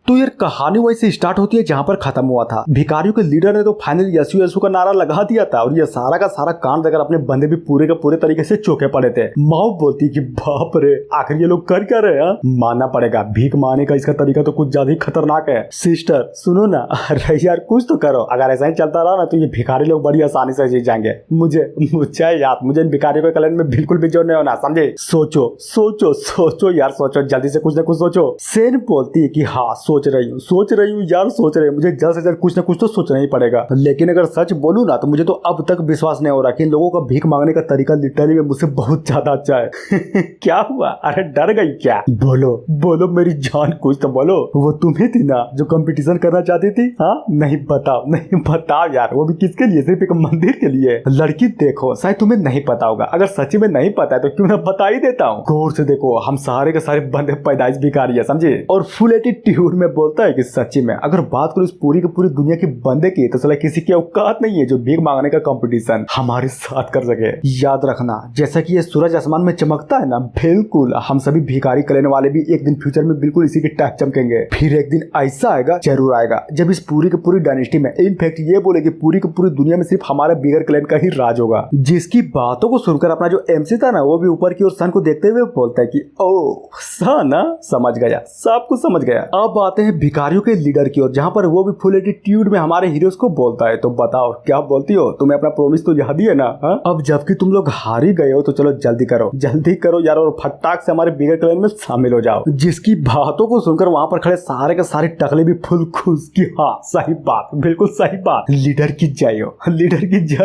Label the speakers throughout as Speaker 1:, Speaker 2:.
Speaker 1: तो यार कहानी वहीं से स्टार्ट होती है जहाँ पर खत्म हुआ था। भिखारियों के लीडर ने तो फाइनल यीशु यीशु का नारा लगा दिया था और ये सारा का सारा कांड देकर अपने बंदे भी पूरे के पूरे तरीके से चौंके पड़े थे। माओ बोलती कि बाप रे आखिर ये लोग कर क्या रहे हैं। मानना पड़ेगा भीख मांगने का इसका तरीका तो कुछ ज्यादा ही खतरनाक है। सिस्टर सुनो ना, अरे यार कुछ तो करो, अगर ऐसा ही चलता रहा ना तो ये भिखारी लोग बड़ी आसानी से जीत जाएंगे। मुझे यार मुझे इन भिखारियों के कल्याण में बिल्कुल भी जोर नहीं होना, समझे। सोचो सोचो सोचो यार, सोचो जल्दी से कुछ ना कुछ सोचो। सेन बोलती है कि हाँ सोच रही हूँ यार, सोच रही हूँ, मुझे जल्द से जल्द कुछ ना कुछ तो सोचना ही पड़ेगा। लेकिन अगर सच बोलूं ना तो मुझे तो अब तक विश्वास नहीं हो रहा कि इन लोगों का भीख मांगने का तरीका लिटरली में मुझसे बहुत ज्यादा अच्छा है। क्या हुआ, अरे डर गई क्या? बोलो बोलो मेरी जान, कुछ तो बोलो। वो तुम्हें थी ना जो कंपटीशन करना चाहती थी? हाँ नहीं बताओ यार, वो भी किसके लिए? सिर्फ एक मंदिर के लिए। लड़की देखो शायद तुम्हें नहीं पता होगा, अगर सच्ची में नहीं पता है तो क्यों ना बता ही देता हूँ। गौर से देखो, हम सारे के सारे बंदे पैदाइश भिखारी है, समझे। और फुल एटीट्यूड में बोलता है कि सच्ची में अगर बात करूँ इस पूरी की पूरी दुनिया के बंदे की तो साला किसी की औकात नहीं है जो भीख मांगने का कंपटीशन हमारे साथ कर सके। याद रखना जैसा कि ये सूरज आसमान में चमकता है ना, बिल्कुल हम सभी भिखारी करने वाले भी एक दिन फ्यूचर में बिल्कुल इसी के टाइप चमकेंगे। फिर एक दिन ऐसा आएगा, जरूर आएगा, जब इस पूरी की पूरी डायनेस्टी में इनफैक्ट ये बोले कि पूरी की पूरी दुनिया में सिर्फ हमारे बिगर क्लैन का ही राज होगा। जिसकी बातों को सुनकर अपना जो एमसी था ना वो भी ऊपर की ओर सन को देखते हुए बोलता है कि ओ सन, समझ गया, सब कुछ समझ गया। अब आते हैं भिखारियों के लीडर की ओर, जहाँ पर वो भी फुल एटीट्यूड में हमारे हीरोज को बोलता है। तो बताओ क्या बोलती हो? तुम्हें अपना प्रॉमिस तो याद ही है ना? अब जबकि तुम लोग हार ही गए हो तो चलो जल्दी करो यार, और फटाक से हमारे बिगर क्लैन में शामिल हो जाओ। जिसकी बातों को सुनकर वहां पर खड़े सारे के सारे टकले भी फुल खुश की हाँ सही बात, बिल्कुल सही बात, लीडर की जय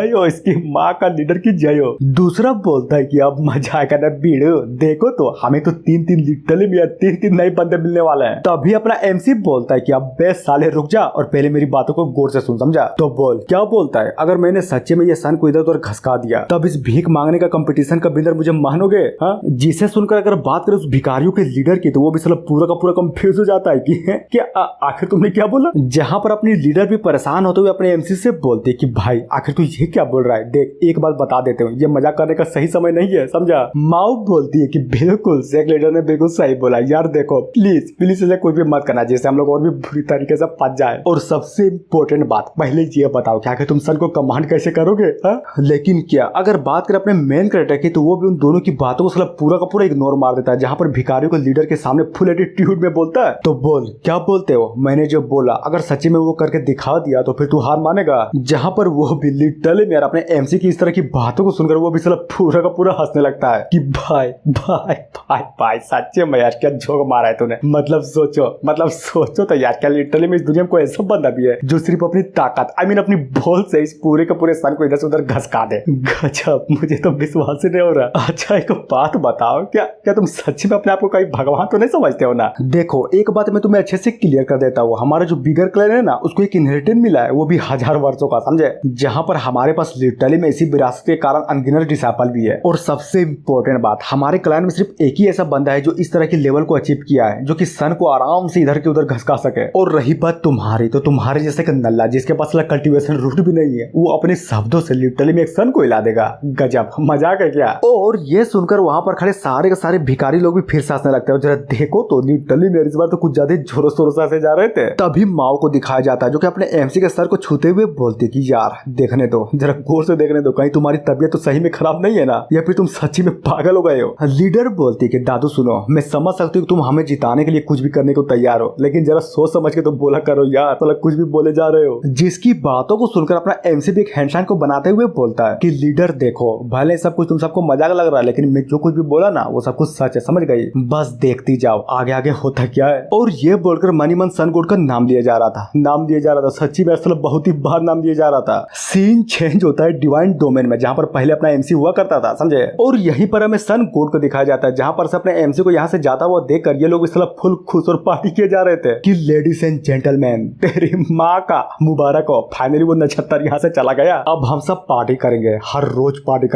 Speaker 1: हो, इसकी माँ का लीडर की जय हो। दूसरा बोलता है कि अब मजा आएगा ना बीड़ो, देखो तो हमें तो तीन लिटरली में तीन नए बंदे मिलने वाले हैं। तभी अपना एमसी बोलता है कि अब बेस साले रुक जा और पहले मेरी बातों को गौर से सुन, समझा। तो बोल क्या बोलता है? अगर मैंने सच्चे में ये सन को इधर उधर घसका दिया तब इस भीख मांगने का कंपटीशन का विनर मुझे मानोगे? हाँ, जिसे सुनकर अगर बात करें उस भिखारियों के लीडर की तो वो भी साला पूरा का पूरा कंफ्यूज हो जाता है कि क्या आखिर तुमने क्या बोला। जहाँ पर अपनी लीडर भी परेशान होते हुए अपने एमसी से बोलते कि भाई आखिर तू ये क्या बोल रहा है, देख एक बात बता देते हूँ, ये मजाक करने का सही समय नहीं है, समझा। माओ बोलती है कि बिल्कुल सेक लीडर ने बिल्कुल सही बोला यार, देखो प्लीज इसे कोई भी मत करना जिससे हम लोग और भी बुरी तरीके से फंस जाए। और सबसे इम्पोर्टेंट बात पहले ये बताओ क्या कि तुम सन को कमांड कैसे करोगे? लेकिन क्या अगर बात करें अपने मेन कैरेक्टर की तो वो भी उन दोनों की बातों को साला पूरा का पूरा इग्नोर मार देता है। जहाँ पर भिखारियों के लीडर के सामने फुल एटीट्यूड में बोलता है। तो बोल क्या बोलते हो? मैंने जो बोला अगर सच्ची में वो करके दिखा दिया तो फिर तू हार मानेगा। जहाँ पर वो भी लिटरली में अपने एमसी की इस तरह की बातों को सुनकर वो भी साला पूरा का पूरा हंसने लगता है कि भाई सच्चे में यार क्या जोक मारा है तूने। मतलब सोचो तो यार, क्या लिटरली में इस दुनिया में कोई ऐसा बंदा भी है जो सिर्फ अपनी ताकत अपनी बोल से इस पूरे के पूरे सन को इधर से उधर घसका दे। गजब, मुझे तो विश्वास ही नहीं हो रहा। अच्छा एक बात बताओ, क्या तुम सच्ची में अपने आप को कहीं भगवान तो नहीं समझते हो ना? देखो एक बात मैं तुम्हें अच्छे से क्लियर कर देता हूँ, हमारा जो बिगर क्लैन है ना उसको एक इनहेरिटेंस मिला है, वो भी 1000 वर्षों का, समझे। जहाँ पर हमारे पास लिटरली में इसी विरासत के कारण अनगिनत डिसाइपल भी है। और सबसे इम्पोर्टेंट बात, हमारे क्लैन में सिर्फ एक ही ऐसा बंदा है जो इस तरह की लेवल को अचीव किया है, जो कि सन को आराम से इधर के उधर घसका सके। और रही बात तुम्हारी, तो तुम्हारे जैसे कि नल्ला जिसके पास कल्टीवेशन रूट भी नहीं है, वो अपने शब्दों से लिटरली में एक सन को हिला देगा। गजब, मजाक है क्या? और ये सुनकर वहां पर खड़े सारे के सारे भिखारी लोग भी फिर से हंसने लगते हैं। जरा देखो तो लिटरली में इस बार तो कुछ ज्यादा जोरों शोरों से हंसे जा रहे थे। तभी माओ को दिखाया जाता है जो कि अपने एमसी के सर को छूते हुए बोलती कि यार देखने दो, जरा गौर से देखने दो, कहीं तुम्हारी तबीयत तो सही में खराब नहीं है ना, या फिर तुम सच्ची में पागल हो गए हो। लीडर बोलती कि दादू सुनो, मैं समझ सकती हूँ तुम हमें जिताने के लिए कुछ भी करने को तैयार हो, लेकिन जरा सोच समझ के तो बोला करो यार, तो कुछ भी बोले जा रहे हो। जिसकी बातों को सुनकर अपना एमसी भी एक हैंडशाइन को बनाते हुए बोलता है कि लीडर देखो, भले सब कुछ तुम सबको मजाक लग रहा है, लेकिन मैं जो कुछ भी बोला ना वो सब कुछ सच है, समझ गई? बस देखती जाओ आगे आगे होता क्या है। और ये बोलकर मनी मन सन गोड का नाम लिया जा रहा था, सच्ची में असल बहुत ही बार नाम लिया जा रहा था। सीन चेंज होता है डिवाइन डोमेन में, जहाँ पर पहले अपना एमसी हुआ करता था, समझे। और यहीं पर हमें सन गोड को दिखाया जाता है, जहाँ पर से अपने एमसी को यहाँ से जाता हुआ देखकर ये लोग इस फुल खुश और पार्टी किए जा रहे थे कि लेडीज एंड जेंटलमैन तेरी माँ का मुबारक हो, फाइनली वो नक्षत्र यहाँ से चला गया। अब हम सब पार्टी करेंगे, हर रोज पार्टी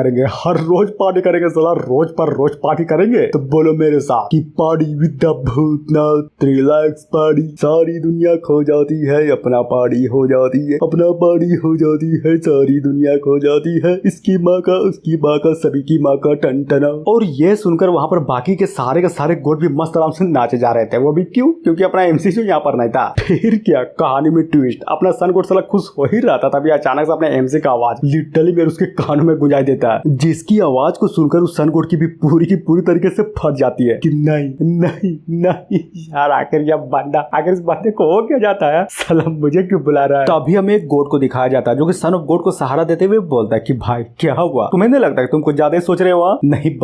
Speaker 1: करेंगे, साला रोज पर रोज पार्टी करेंगे। तो बोलो मेरे साथ कि party with the Bhootnath, relax party, सारी दुनिया खो जाती है, अपना पार्टी हो जाती है, सारी दुनिया खो जाती है, इसकी माँ का, उसकी माँ का, सभी की माँ का, टन टना। और ये सुनकर वहाँ पर बाकी के सारे गोट भी मस्त आराम से नाचे जा रहे थे। वो भी क्यों? क्योंकि अपना अपना एमसी जो यहाँ पर नहीं था। फिर क्या कहानी में ट्विस्ट, अपना सन गोड साला खुश हो ही रहा था तभी अचानक से अपने एमसी का आवाज लिटरली मेरे उसके कानों में गुंजाई देता है, जिसकी आवाज को सुनकर उस सन गोड की पूरी तरीके से फट जाती है कि नहीं नहीं नहीं यार, आखिर यह बंदा, आखिर इस बंदे को हो क्या जाता है, साला मुझे क्यों बुला रहा है। तभी हमें एक गोड को दिखाया जाता है जो कि सन ऑफ गोड को सहारा देते हुए बोलता है कि भाई क्या हुआ, तुम्हें नहीं लगता कि तुम कुछ ज्यादा ही सोच रहे हो? नहीं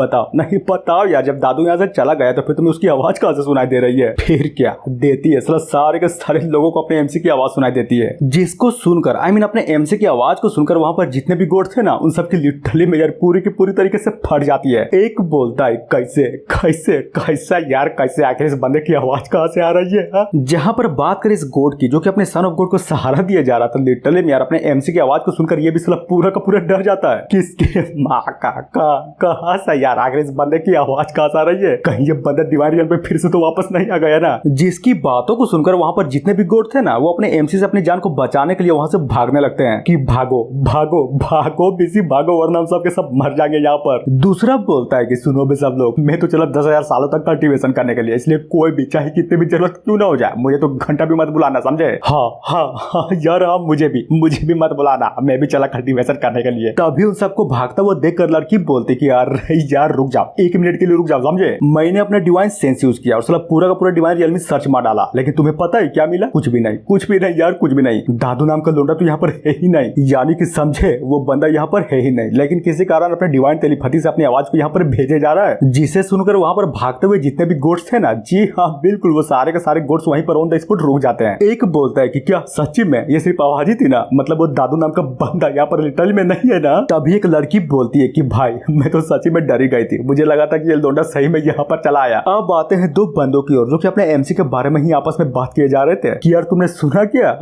Speaker 1: बताओ यार, जब दादू यहाँ से चला गया तो फिर तुम्हें उसकी आवाज कहाँ से सुनाई दे रही है? फिर क्या देती है, सारे के सारे लोगों को अपने एमसी की आवाज सुनाई देती है, जिसको सुनकर अपने एमसी की आवाज को सुनकर वहाँ पर जितने भी गोड थे ना उन सबकी लिटरली में यार पूरी की पूरी तरीके से फट जाती है। एक बोलता है कैसे कैसे कैसा यार, कैसे आखिर इस बंदे की आवाज कहाँ से आ रही है? जहाँ पर बात करें इस गोड की जो कि अपने सन ऑफ गोड को सहारा दिया जा रहा था, लिटरली में यार अपने एमसी की आवाज को सुनकर ये भी साला पूरा का पूरा डर जाता है। किसके माँ का कहाँ से यार, आखिर इस बंदे की आवाज कहाँ से आ रही है? कहीं ये बंदा दीवार पे फिर से तो वापस नहीं आ गया ना? जिसकी बातों को सुनकर वहाँ पर जितने भी गोड थे ना वो अपने एमसी से अपनी जान को बचाने के लिए वहाँ से भागने लगते हैं कि भागो भागो भागो बिसी भागो वरना हम सब के सब मर जाएंगे यहाँ पर। दूसरा बोलता है कि सुनो भी सब लोग, मैं तो चला 10,000 सालों तक कल्टीवेशन करने के लिए, इसलिए कोई भी चाहे कितनी भी जरूरत क्यों ना हो जाए मुझे तो घंटा भी मत बुलाना, समझे? हाँ यार हाँ, मुझे भी मत बुलाना, मैं भी चला कल्टीवेशन करने के लिए। तभी उन सबको भागता हुआ देखकर लड़की बोलती कि यार रुक जाओ, 1 मिनट के लिए रुक जाओ, समझे? मैंने अपना डिवाइन सेंस यूज किया और साला पूरा का पूरा डिवाइन रियल में सर्च मार डाला, लेकिन तुम्हें पता है क्या मिला? कुछ भी नहीं यार, कुछ भी नहीं। दादू नाम का लोंडा तो यहाँ पर है ही नहीं, यानी कि समझे वो बंदा यहाँ पर है ही नहीं, लेकिन किसी कारण अपने डिवाइन टेलीपैथी से अपनी आवाज को यहाँ पर भेजे जा रहा है, जिसे सुनकर वहाँ पर भागते हुए जितने भी गोड्स थे ना, जी हाँ बिल्कुल, वो सारे के सारे गोड्स वहीं पर ऑन द स्पॉट रुक जाते हैं। एक बोलता है कि क्या सच्ची में ये सिर्फ आवाज ही थी ना, मतलब वो दादू नाम का बंदा यहाँ पर लिटरली में नहीं है ना? तभी एक लड़की बोलती है कि भाई मैं तो सच्ची में डरी गई थी, मुझे लगा था कि ये लोंडा सही में यहाँ पर चला आया। अब आते हैं 2 बंदों की ओर जो कि अपने एमसी के बारे में ही आपस में बात किए जा रहे थे कि यार तुमने सुना क्या?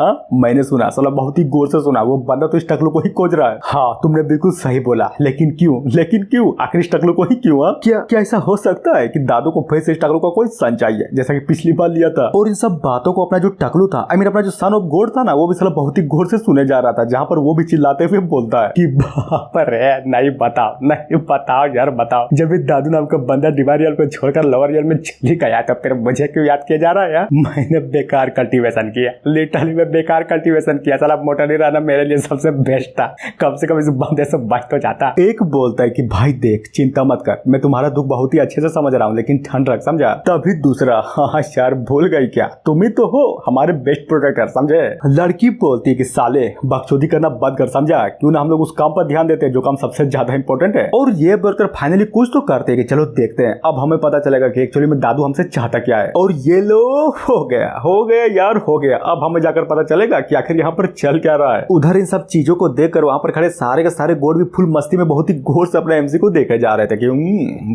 Speaker 1: मैंने सुना, साला बहुत ही गौर से सुना, वो बंदा तो इस टकलू को ही खोज रहा है। हाँ तुमने बिल्कुल सही बोला, लेकिन क्यों आखिर इस टकलू को ही क्यों? क्या ऐसा हो सकता है कि दादू को फिर से इस टकलू का कोई सन चाहिए जैसा कि पिछली बार लिया था? और इन सब बातों को अपना जो टकलू था, अपना जो सन ऑफ गोड था ना, वो भी साला बहुत ही गौर से सुने जा रहा था, जहाँ पर वो भी चिल्लाते हुए बोलता है कि बाप रे, नहीं बताओ यार बताओ, जब इस दादू नाम का बंदा डिवारियल को छोड़कर लोअरियल में चली गया तो फिर मुझे क्यों याद किया जा रहा है? मैंने बेकार कल्टीवेशन किया, लिटरली में बेकार कल्टीवेशन किया, साला मोटरी रहना मेरे लिए सबसे बेस्ट था, कम से कम इस बंदे से बच तो जाता। एक बोलता है कि भाई देख चिंता मत कर, मैं तुम्हारा दुख बहुत ही अच्छे से समझ रहा हूँ, लेकिन ठंड रख, समझा? तभी दूसरा, हाँ यार भूल गई क्या, तुम ही तो हो हमारे बेस्ट प्रोटेक्टर, समझे? लड़की बोलती है कि साले बकचोदी करना बंद कर, समझा? क्यों ना हम लोग उस काम पर ध्यान देते हैं जो काम सबसे ज्यादा इंपॉर्टेंट है। और ये बोलकर फाइनली कुछ तो करते हैं कि चलो देखते हैं, अब हमें पता चलेगा कि एक्चुअली में दादू हमसे चाहता क्या है। और ये लो हो गया यार, हो गया। अब हमें जाकर पता चलेगा कि आखिर यहाँ पर चल क्या रहा है। उधर इन सब चीजों को देखकर वहाँ पर खड़े सारे के सारे गोड भी फुल मस्ती में बहुत ही गौर से अपने एमसी को देखे जा रहे थे कि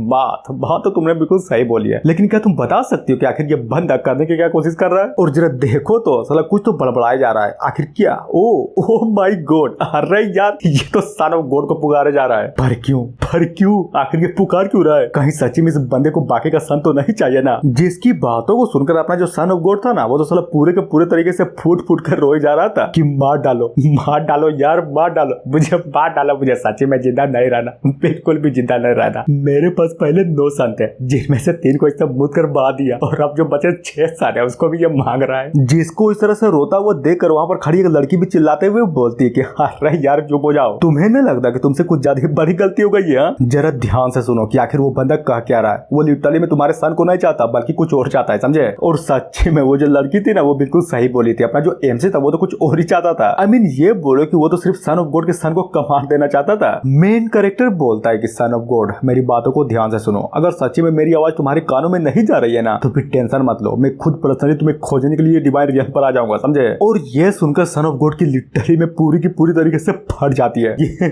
Speaker 1: बात तो तुमने बिल्कुल सही बोली है, लेकिन क्या तुम बता सकती हो कि आखिर ये बंद करने की क्या कोशिश कर रहा है? और जरा देखो तो साला कुछ तो बड़बड़ाया जा रहा है, आखिर क्या? ओ माय गॉड, अरे यार ये तो सन ऑफ गॉड को पुकारे जा रहा है। पर क्यों आखिर ये पुकार क्यों रहा है? कहीं सच्ची में इस बंदे को बाकी का सन तो नहीं चाहिए ना? जिसकी बातों को सुनकर अपना जो सन ऑफ गॉड था ना, वो तो साला पूरे के पूरे तरीके से फूट कर रोए जा रहा था कि मार डालो यार, मार डालो मुझे सच्ची में जिंदा नहीं रहना, बिल्कुल भी जिंदा नहीं रहना। मेरे पास पहले 9 सन थे जिनमें से 3 को इसने मुद कर बहा दिया, और अब जो बचे 6 सन है उसको भी ये मांग रहा है। जिसको इस तरह से रोता हुआ देखकर वहाँ पर खड़ी एक लड़की भी चिल्लाते हुए बोलती है कि अरे यार चुप हो जाओ, तुम्हें नहीं लगता कि तुमसे कुछ ज्यादा बड़ी गलती हो गई है? जरा ध्यान से सुनो कि आखिर वो बंदा कह क्या रहा है। वो लिटरली में तुम्हारे सन को नहीं चाहता बल्कि कुछ और चाहता है, समझे? और सच्ची में वो जो लड़की थी ना वो बिल्कुल सही बोली थी, अपना जो एमसी था वो तो कुछ और ही चाहता था। आई मीन ये बोलो कि वो तो सिर्फ सन ऑफ गॉड के सन को कमांड देना चाहता था। मेन कैरेक्टर बोलता है कि सन ऑफ गॉड मेरी बातों को ध्यान से सुनो, अगर सच्ची में मेरी आवाज तुम्हारे कानों में नहीं जा रही है ना तो फिर टेंशन मत लो, मैं खुद पर्सनली तुम्हें खोजने के लिए डिवाइन रियल पर आ जाऊंगा, समझे? और ये सुनकर सन ऑफ गॉड की लिटरली में पूरी की पूरी तरीके से फट जाती है। ये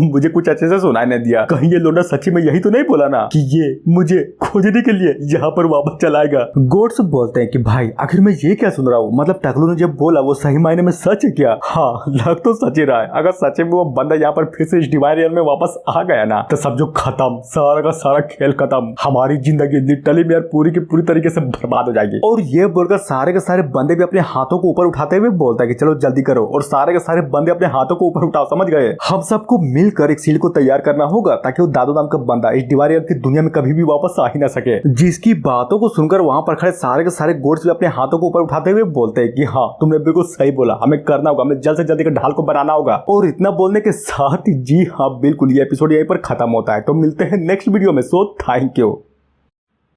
Speaker 1: मुझे कुछ अच्छे से सुनाई नहीं दिया, कहीं ये लोंडा सच्ची में यही तो नहीं बोला ना कि ये मुझे खोजने के लिए यहाँ पर वापस चलाएगा? गॉड्स बोलते हैं कि भाई आखिर मैं ये क्या सुन रहा हूँ, मतलब टकलू ने जब बोला वो सही मायने में सच है क्या? हाँ लग तो सच ही रहा है, अगर सच में वो बंदा यहाँ पर फिर से इस डिवाइन रियल में वापस आ गया ना तो सब जो खत्म, सारा का सारा खेल खत्म, हमारी जिंदगी लिटरली में यार पूरी की पूरी तरीके से बर्बाद हो जाएगी। और ये बोलकर सारे के सारे बंदे भी अपने हाथों को ऊपर उठाते हुए बोलता है कि चलो जल्दी करो, और सारे के सारे बंदे अपने हाथों को ऊपर उठाओ, समझ गए? हम सबको मिलकर एक सील को तैयार करना होगा ताकि वो दादू नाम का बंदा इस डिवाइन रियल की दुनिया में कभी भी वापस आ ही ना सके। जिसकी बातों को सुनकर वहां पर खड़े सारे के सारे गोड्स भी अपने हाथों को ऊपर उठाते हुए बोलते हैं कि हाँ तुमने बिल्कुल सही बोला, हमें करना होगा, हमें जल्द से जल्द एक ढाल को बनाना होगा। और इतना बोलने के साथ ही जी हाँ बिल्कुल ये एपिसोड यहीं पर खत्म होता है। तो मिलते हैं नेक्स्ट वीडियो में। So thank you.